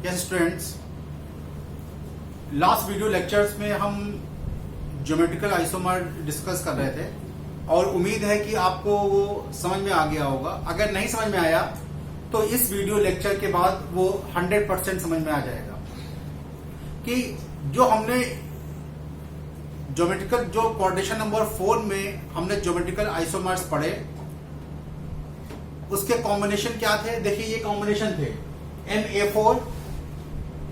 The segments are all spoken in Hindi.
Yes students, last video lectures में हम ज्योमेट्रिकल आइसोमर डिस्कस कर रहे थे और उम्मीद है कि आपको वो समझ में आ गया होगा। अगर नहीं समझ में आया तो इस वीडियो लेक्चर के बाद वो 100% समझ में आ जाएगा कि जो हमने ज्योमेट्रिकल जो क्वाड्रेशन नंबर 4 में हमने ज्योमेट्रिकल आइसोमर्स पढ़े, उसके कॉम्बिनेशन क्या थे। देखिए ये कॉम्बिनेशन थे MA4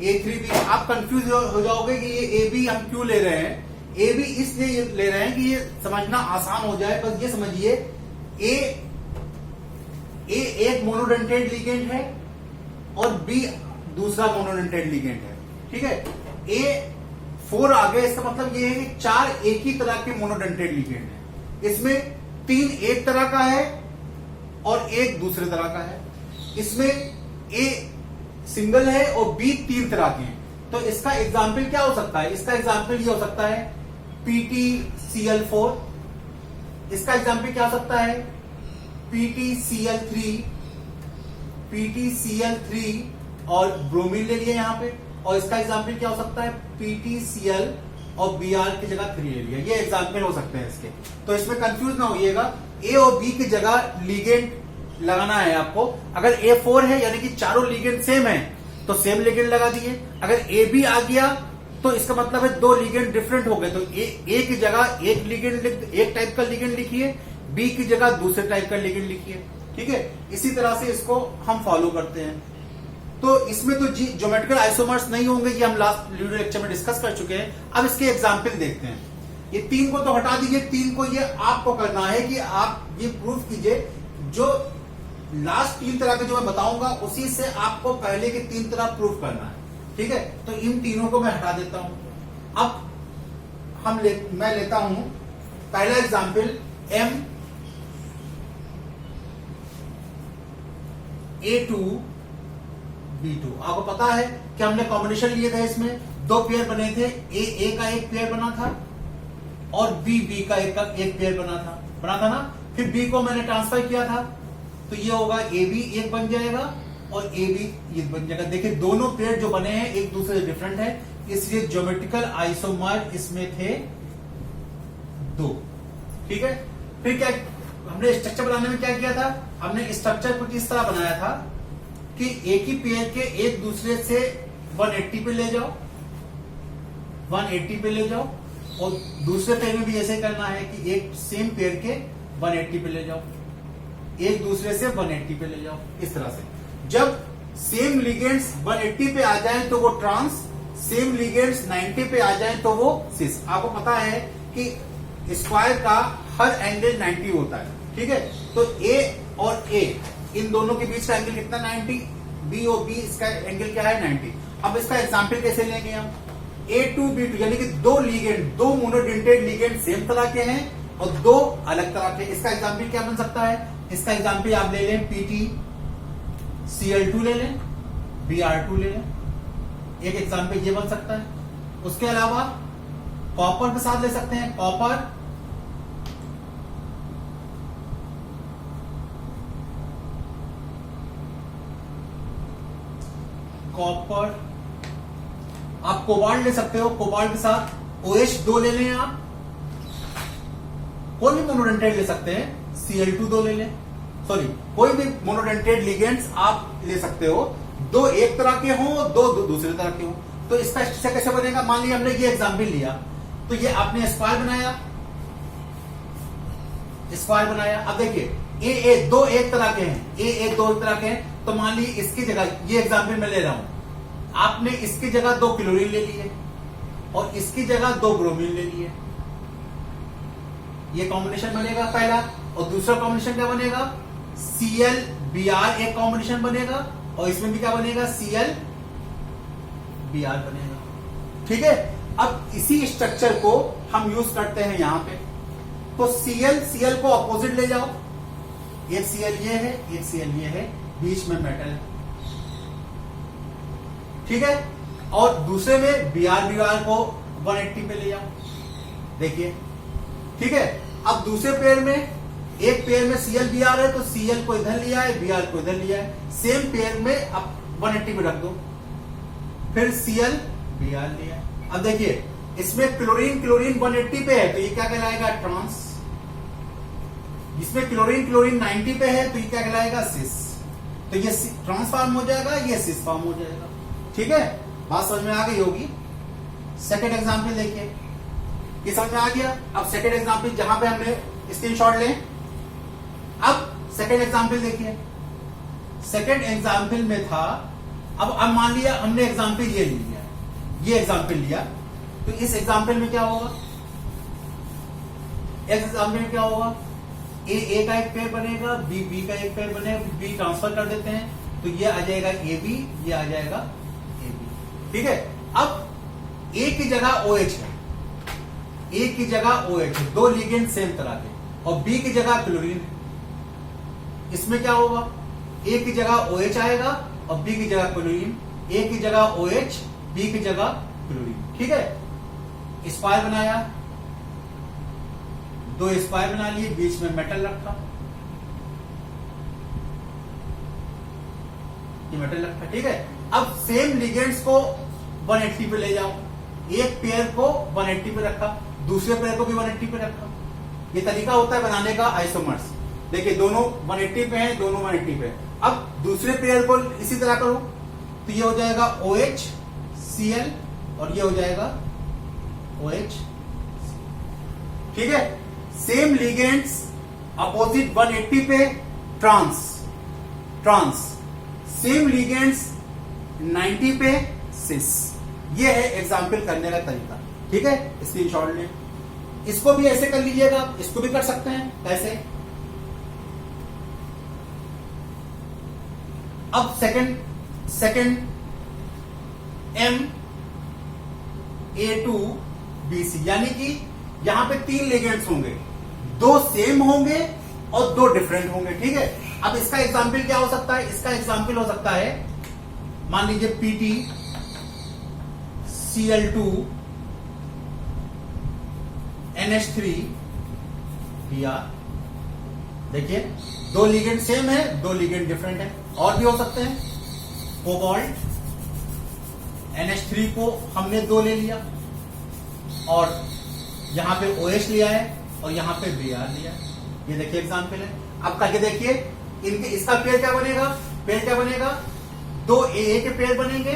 A3B। आप कंफ्यूज हो जाओगे कि ये AB हम क्यों ले रहे हैं। AB इसलिए ले रहे हैं कि ये समझना आसान हो जाए। बस ये समझिए A एक मोनोडेंटेड लिगेंड है और B दूसरा मोनोडेंटेड लिगेंड है। ठीक है, A4 आ गया, इसका मतलब ये है कि 4 एक ही तरह के मोनोडेंटेड लिगेंड है। इसमें 3 एक तरह का है और एक दूसरे तरह का है। इसमें A सिंगल है और B 3 तरह के हैं। तो इसका एग्जाम्पल क्या हो सकता है? इसका एग्जाम्पल ये हो सकता है PtCl4। इसका एग्जाम्पल क्या हो सकता है? PtCl3 और ब्रोमीन ले लिया यहां पे। और इसका एग्जाम्पल क्या हो सकता है? PtCl और Br की जगह 3 ले लिया। ये एग्जाम्पल हो सकते हैं इसके। तो इसमें कंफ्यूज ना होइएगा, A और B की जगह लिगेंड लगाना है आपको। अगर A4 है यानी कि चारों लिगेंड सेम है तो सेम लिगेंड लगा दिए। अगर AB आ गया तो इसका मतलब है 2 लिगेंड डिफरेंट हो गए, तो A की जगह एक लिगेंड एक टाइप का लिगेंड लिखिए, B की जगह दूसरे टाइप का लिगेंड लिखिए। ठीक है, इसी तरह से इसको हम फॉलो करते हैं। तो इसमें तो ज्योमेट्रिकल आइसोमर्स नहीं होंगे, ये हम लास्ट वीडियो लेक्चर में डिस्कस कर चुके हैं। अब इसके एग्जाम्पल देखते हैं। ये 3 को तो हटा दीजिए, 3 को ये आपको करना है कि आप ये प्रूफ कीजिए जो लास्ट 3 तरह के जो मैं बताऊंगा उसी से आपको पहले के 3 तरह प्रूफ करना है। ठीक है, तो इन तीनों को मैं हटा देता हूं। अब मैं लेता हूं पहला एग्जाम्पल MA2B2। आपको पता है कि हमने कॉम्बिनेशन लिए थे, इसमें 2 पेयर बने थे। A का एक पेयर बना था और B का एक पेयर बना था ना। फिर B को मैंने ट्रांसफर किया था तो ये होगा AB एक बन जाएगा और AB एक बन जाएगा। देखिए दोनों पेयर जो बने हैं एक दूसरे से डिफरेंट है, इसलिए ज्योमेट्रिकल आइसोमर इसमें थे 2। ठीक है, फिर क्या हमने स्ट्रक्चर बनाने में क्या किया था? हमने स्ट्रक्चर कुछ इस तरह बनाया था कि एक ही पेयर के एक दूसरे से 180 पे ले जाओ, 180 पे ले जाओ, और दूसरे पेयर में भी ऐसे करना है कि एक सेम पेयर के 180 पे ले जाओ, एक दूसरे से 180 पे ले जाओ। इस तरह से जब सेम लिगेंड्स 180 पे आ जाएं तो वो ट्रांस, सेम लिगेंड्स 90 पे आ जाएं तो वो सिस। आपको पता है कि स्क्वायर का हर एंगल 90 होता है। ठीक है, तो A और A इन दोनों के बीच का एंगल कितना? 90। B और B इसका एंगल क्या है? 90। अब इसका एग्जाम्पल कैसे लेंगे हम? A2B2 यानी कि 2 लिगेंड, 2 मोनोडेंटेड लिगेंड सेम तरह के हैं और 2 अलग तरह के। इसका एग्जाम्पल क्या बन सकता है? इसका एग्जाम्पल आप ले लें PtCl2 ले लें, Br2 ले लें। एक एग्जाम्पल ये बन सकता है। उसके अलावा कॉपर के साथ ले सकते हैं। कॉपर आप कोबाल्ट ले सकते हो। कोबाल्ट के साथ OH2 ले लें। आप कोई भी मोनोडेंटेड ले सकते हैं, Cl2 ले लें। सॉरी, कोई भी मोनोडेंटेड लिगेंड्स आप ले सकते हो। 2 एक तरह के हों, 2 दूसरे तरह के हों। तो इसका स्ट्रक्चर कैसे बनेगा? मान लिया हमने ये एग्जाम्पल लिया तो ये आपने स्क्वायर बनाया। अब देखिए A 2 एक तरह के हैं, A 2 एक तरह के हैं। तो मान लीजिए इसकी जगह, ये एग्जाम्पल मैं ले रहा हूं, आपने इसकी जगह 2 क्लोरीन ले लिए और इसकी जगह 2 ब्रोमीन ले लिए। ये कॉम्बिनेशन बनेगा पहला। और दूसरा कॉम्बिनेशन क्या बनेगा? Cl Br एक कॉम्बिनेशन बनेगा और इसमें भी क्या बनेगा? Cl Br बनेगा। ठीक है, अब इसी स्ट्रक्चर को हम यूज करते हैं यहां पे। तो Cl को अपोजिट ले जाओ। एक Cl ये है, एक Cl ये है, बीच में मेटल है। ठीक है, और दूसरे में Br को 180 पे ले जाओ। देखिए, ठीक है। अब दूसरे पेयर में, एक पेयर में Cl Br है तो Cl को इधर लिया है, Br को इधर लिया है। सेम पेयर में अब 180 पे रख दो। फिर Cl Br लिया। अब देखिए इसमें क्लोरीन क्लोरीन 180 पे है तो ये क्या कहलाएगा, ट्रांस। इसमें क्लोरीन क्लोरीन 90 पे है तो ये क्या कहलाएगा, सिस। तो ये ट्रांस फॉर्म हो जाएगा, ये सिस फॉर्म हो जाएगा। ठीक है, बात समझ में आ गई होगी। सेकेंड एग्जाम्पल देखिए, ये समझ में आ गया। अब सेकेंड एग्जाम्पल जहां पे हमने स्क्रीनशॉट लें, अब सेकेंड एग्जाम्पल देखिए। सेकेंड एग्जाम्पल में था, अब मान लिया हमने एग्जाम्पल ये लिया, ये एग्जाम्पल लिया, तो इस एग्जाम्पल में क्या होगा, एग्जाम्पल में क्या होगा, ए का एक पेयर बनेगा, बी का एक पेयर बनेगा, बी ट्रांसफर कर देते हैं तो ये आ जाएगा ए बी, ये आ जाएगा ए बी। ठीक है, अब ए की जगह OH है, ए की जगह OH है, दो लिगेंड सेम तरह के, और बी की जगह क्लोरीन है। इसमें क्या होगा, ए की जगह OH आएगा और बी की जगह क्लोरीन, ए की जगह OH, बी की जगह क्लोरीन। ठीक है, स्क्वायर बनाया, दो स्क्वायर बना लिए, बीच में मेटल रखा, ये मेटल रखा। ठीक है, अब सेम लिगेंड्स को 180 पे ले जाओ, एक पेयर को 180 पे रखा, दूसरे पेयर को भी 180 पे रखा। ये तरीका होता है बनाने का आइसोमर्स। देखिए दोनों 180 पे हैं, दोनों 180 पे हैं। अब दूसरे पेयर को इसी तरह करो तो ये हो जाएगा OH Cl और ये हो जाएगा OH। ठीक है, सेम लिगेंड्स अपोजिट 180 पे ट्रांस, ट्रांस, सेम लिगेंड्स 90 पे सिस। ये है एग्जाम्पल करने का तरीका। ठीक है, स्क्रीनशॉट लें। इसको भी ऐसे कर लीजिएगा, इसको भी कर सकते हैं ऐसे। अब सेकंड MA2BC, यानी कि यहां पे 3 लिगेंड्स होंगे, 2 सेम होंगे और 2 डिफरेंट होंगे। ठीक है, अब इसका एग्जाम्पल क्या हो सकता है, इसका एग्जाम्पल हो सकता है, मान लीजिए PT Cl2 NH3 Br। देखिए 2 लिगेंड सेम है, 2 लिगेंड डिफरेंट है। और भी हो सकते हैं, कोबाल्ट NH3 को हमने 2 ले लिया और यहां पे OH लिया है और यहां पे Br लिया है। ये देखिए एग्जाम्पल है। अब करके देखिए, इनके इसका पेयर क्या बनेगा, पेयर क्या बनेगा, 2 AA के पेयर बनेंगे,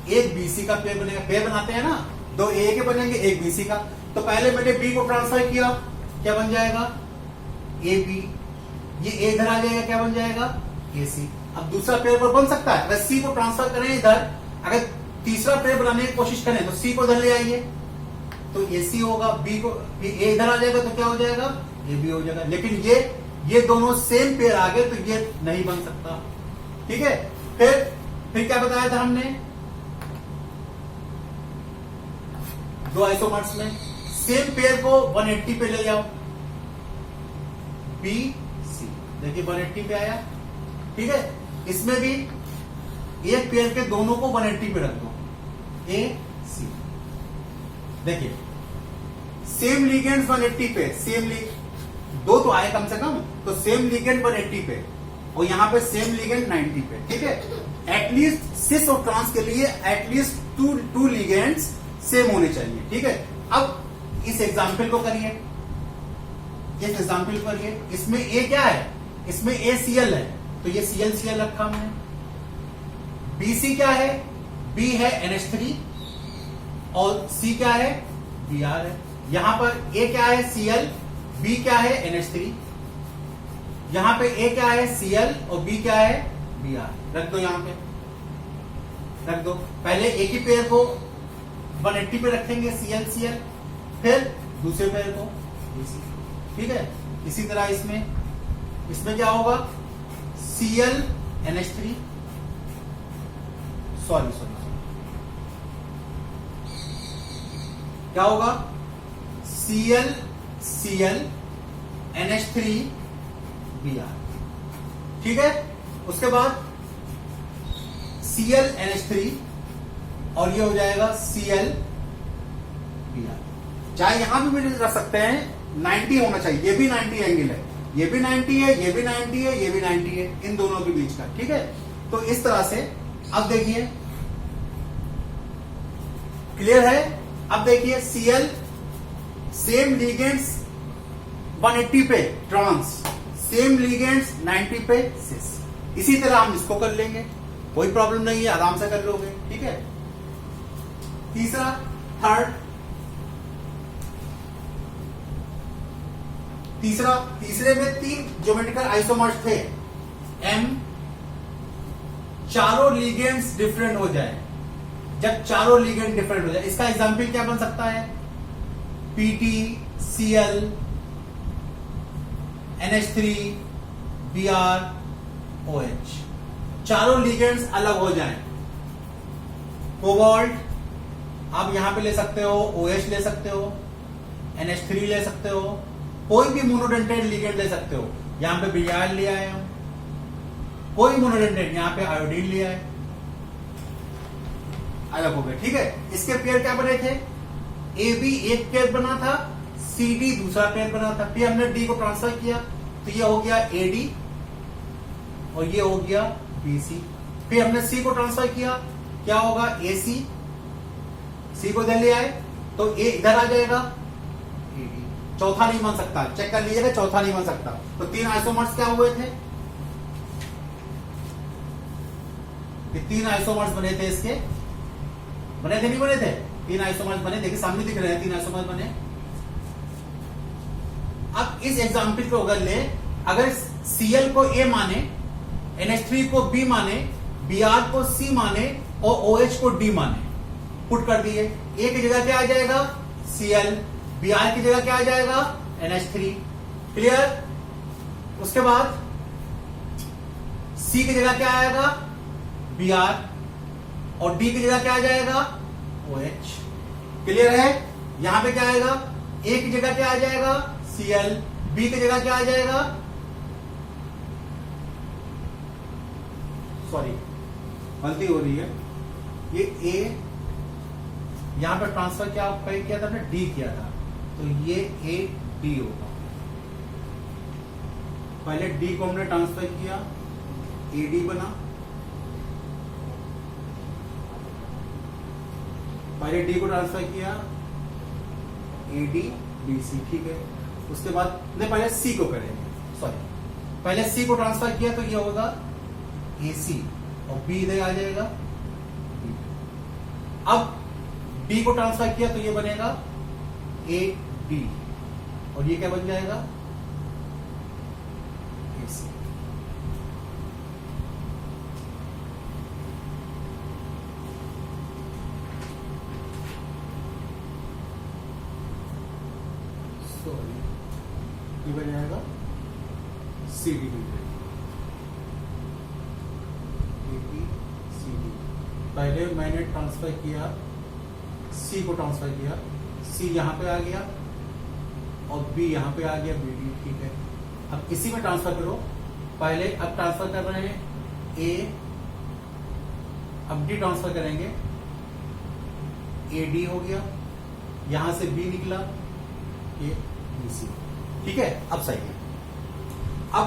एक BC का पेयर बनेगा। पेयर बनाते हैं ना, 2 AA के बनेंगे, एक BC का। तो पहले मैंने B को ट्रांसफर किया, क्या बन जाएगा, AB। ये A इधर आ जाएगा, क्या बन जाएगा, AC। अब दूसरा पेयर पर बन सकता है, अगर C को ट्रांसफर करें इधर, अगर तीसरा पेयर बनाने की कोशिश करें तो C को इधर ले आइए तो AC होगा, B को A इधर आ जाएगा तो क्या हो जाएगा, AB हो जाएगा। लेकिन ये दोनों सेम पेयर आ गए तो ये नहीं बन सकता। ठीक है, फिर क्या बताया था हमने, 2 आइसोमर्स में सेम पेयर को 180 पे ले जाओ, BC। देखिए 180 पे आया। ठीक है, इसमें भी एक पेयर के दोनों को 180 पे रख दो, AC। देखिए सेम लिगेंड्स 180 पे, सेम 2 तो आए कम से कम, तो सेम लिगेंड 180 पे और यहां पे सेम लिगेंड 90 पे। ठीक है, एटलीस्ट सिस और ट्रांस के लिए एटलीस्ट 2 लिगेंड्स सेम होने चाहिए। ठीक है, अब इस एग्जाम्पल को करिए, इस एग्जाम्पल को करिए। इसमें A क्या है, इसमें ACl है तो ये Cl रखा हमने। BC क्या है, B है NH3 और C क्या है, Br है। यहां पर A क्या है, Cl, B क्या है, NH3। यहां पे A क्या है, Cl और B क्या है, Br। रख दो, यहां पे रख दो। पहले एक ही पेयर को 180 पे रखेंगे, Cl, फिर दूसरे पेयर को BC। ठीक है, इसी तरह इसमें क्या होगा, Cl NH3, सॉरी क्या होगा, Cl NH3 Br। ठीक है, उसके बाद Cl NH3 और ये हो जाएगा Cl Br। चाहे यहां भी रख सकते हैं, 90 होना चाहिए, ये भी 90 एंगल है, ये भी 90 है, ये भी 90 है, ये भी 90 है, इन दोनों के बीच का। ठीक है, तो इस तरह से अब देखिए क्लियर है? अब देखिए Cl सेम लिगेंड्स 180 पे ट्रांस, सेम लिगेंड्स 90 पे सिस। इसी तरह हम इसको कर लेंगे, कोई प्रॉब्लम नहीं है, आराम से कर लोगे। ठीक है। तीसरा, थर्ड, तीसरे में 3 ज्योमेट्रिकल आइसोमर्स थे। M चारों लिगेंड्स डिफरेंट हो जाए, जब चारों लिगेंड डिफरेंट हो जाए, इसका एग्जाम्पल क्या बन सकता है? PT Cl NH3 Br OH, चारों लिगेंड्स अलग हो जाएं। कोबाल्ट आप यहां पे ले सकते हो, OH ले सकते हो, NH3 ले सकते हो, कोई भी मोनोडेंटेट लिगेंड ले सकते हो। यहां पे Br लिया है हम, कोई मोनोडेंटेट, यहां पे आयोडीन लिया है, अलग हो गए। ठीक है। इसके पेयर क्या बने थे? AB एक पेयर बना था, CD दूसरा पेयर बना था। फिर हमने D को ट्रांसफर किया तो ये हो गया AD और ये हो गया BC। फिर हमने C को ट्रांसफर किया, क्या होगा? AC, C को इधर ले आए तो A इधर आ जाएगा, AD। चौथा नहीं बन सकता, चेक कर लीजिएगा, चौथा नहीं बन सकता। तो 3 आइसोमर्स क्या हुए थे? ये 3 आइसोमर्स बने थे, इसके बने थे, नहीं बने थे? 3 आइसोमर्स बने, देखिए सामने दिख रहे हैं 3 आइसोमर्स बने। अब इस एग्जाम्पल को अगर ले, अगर Cl को A माने, NH3 को B माने, Br को C माने और OH को D माने, पुट कर दिए। A की जगह क्या आ जाएगा? Cl, Br की जगह क्या आ जाएगा? NH3। क्लियर? उसके बाद C की जगह क्या आएगा? Br और D की जगह क्या आ जाएगा? OH। क्लियर है? यहां पे क्या आएगा? A की जगह क्या आ जाएगा? Cl, B की जगह क्या आ जाएगा? सॉरी, गलती हो रही है, ये A यहां पे ट्रांसफर किया था हमने, D किया था, तो ये AD होगा। पहले D को हमने ट्रांसफर किया, AD बना, पहले D को ट्रांसफर किया, AD BC। ठीक है। उसके बाद नहीं, पहले C को करेंगे, सॉरी, पहले C को ट्रांसफर किया तो ये होगा AC और B इधर आ जाएगा। अब D को ट्रांसफर किया तो ये बनेगा AD और ये क्या बन जाएगा? AC। सॉरी, ये बन जाएगा CD बन जाएगा। पहले मैंने ट्रांसफर किया, C को ट्रांसफर किया, C यहां पे आ गया और B यहां पे आ गया, BD। ठीक है। अब इसी में ट्रांसफर करो, पहले अब ट्रांसफर कर रहे हैं A, अब D ट्रांसफर करेंगे, AD हो गया, यहां से B निकला, ये BC। ठीक है। अब सही है। अब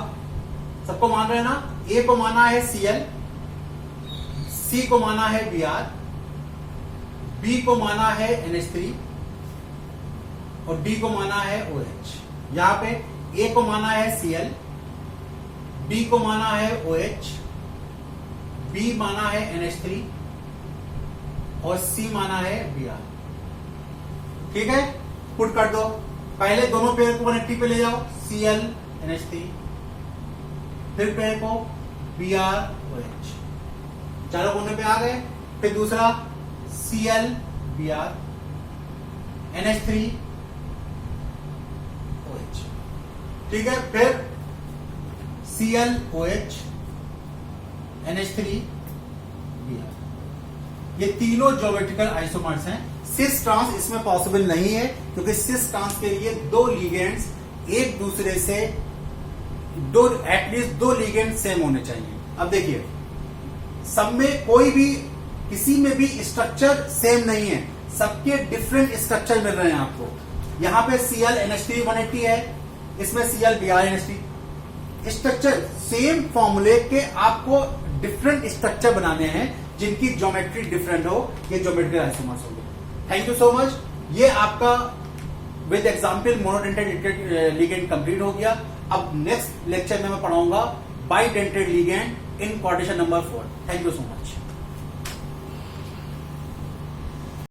सबको मान रहे हैं ना? A को माना है Cl, C को माना है Br, B को माना है NH3 और D को माना है OH। यहां पे A को माना है Cl, B को माना है OH, B माना है NH3 और C माना है Br। ठीक है। पुट कर दो, पहले दोनों पेयर को 180 पे ले जाओ, Cl NH3, फिर पेयर को Br OH, चारों कोने पे आ गए। फिर दूसरा Cl Br NH3 OH। ठीक है। फिर Cl OH NH3 Br। ये तीनों ज्योमेट्रिकल आइसोमर्स हैं। सिस ट्रांस इसमें पॉसिबल नहीं है, क्योंकि सिस ट्रांस के लिए 2 लिगेंड्स एक दूसरे से एटलीस्ट 2 लिगेंड सेम होने चाहिए। अब देखिए, सब में कोई भी, किसी में भी स्ट्रक्चर सेम नहीं है, सबके डिफरेंट स्ट्रक्चर मिल रहे हैं आपको। यहां पे Cl NH3 180 है, इसमें Cl Br NH3। Structure same फॉर्मूले के आपको डिफरेंट स्ट्रक्चर बनाने हैं जिनकी ज्योमेट्री डिफरेंट हो, ये ज्योमेट्रिकल आइसोमर्स हो गए। Thank you so much. ये आपका with example monodentate ligand complete हो गया। अब नेक्स्ट लेक्चर में मैं पढ़ाऊंगा bidentate ligand in coordination number 4। Thank you so much.